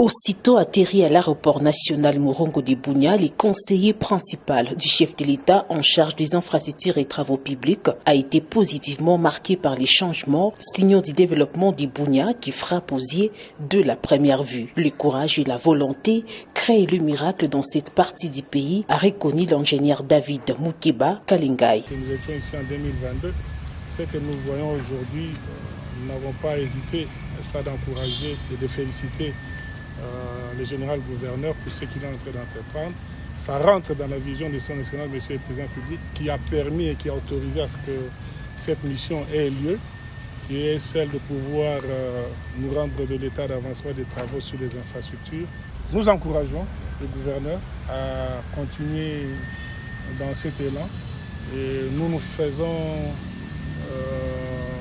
Aussitôt atterri à l'aéroport national Morongo de Bunia, le conseiller principal du chef de l'État en charge des infrastructures et travaux publics a été positivement marqué par les changements, signaux du développement de Bunia qui frappent aux yeux de la première vue. Le courage et la volonté créent le miracle dans cette partie du pays, a reconnu l'ingénieur David Mukeba Kalingai. Nous étions ici en 2022. Ce que nous voyons aujourd'hui, nous n'avons pas hésité, n'est-ce pas, d'encourager et de féliciter le général gouverneur pour ce qu'il est en train d'entreprendre. Ça rentre dans la vision de son excellence, monsieur le président public, qui a permis et qui a autorisé à ce que cette mission ait lieu, qui est celle de pouvoir nous rendre de l'état d'avancement des travaux sur les infrastructures. Nous encourageons le gouverneur à continuer dans cet élan et nous faisons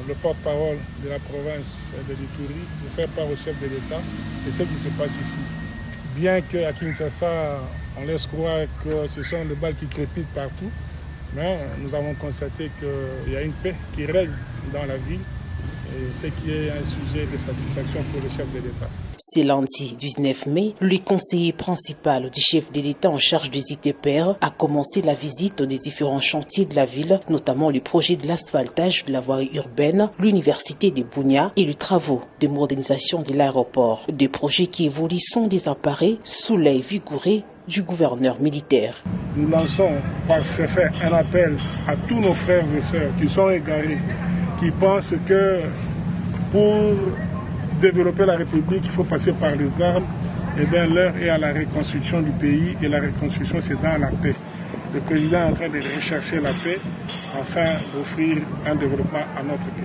le porte-parole de la province de l'Ituri pour faire part au chef de l'État de ce qui se passe ici. Bien qu'à Kinshasa, on laisse croire que ce sont des balles qui crépitent partout, mais nous avons constaté qu'il y a une paix qui règne dans la ville, et ce qui est un sujet de satisfaction pour le chef de l'État. Ce lundi 19 mai, le conseiller principal du chef de l'État en charge des ITPR a commencé la visite des différents chantiers de la ville, notamment le projet de l'asphaltage de la voie urbaine, l'université de Bunia et les travaux de modernisation de l'aéroport. Des projets qui évoluent sans des appareils sous l'œil vigoureux du gouverneur militaire. Nous lançons par ce fait un appel à tous nos frères et sœurs qui sont égarés, qui pensent que pour développer la République, il faut passer par les armes. Et bien l'heure est à la reconstruction du pays, et la reconstruction c'est dans la paix. Le président est en train de rechercher la paix afin d'offrir un développement à notre pays.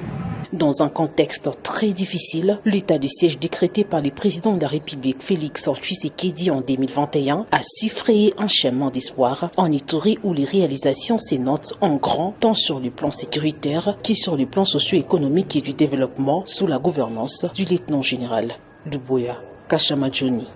Dans un contexte très difficile, l'état de siège décrété par le président de la République Félix Tshisekedi en 2021 a su frayer un chemin d'espoir en Ituri où les réalisations s'énotent en grand tant sur le plan sécuritaire que sur le plan socio-économique et du développement sous la gouvernance du lieutenant général Doumbouya Kashamadjouni.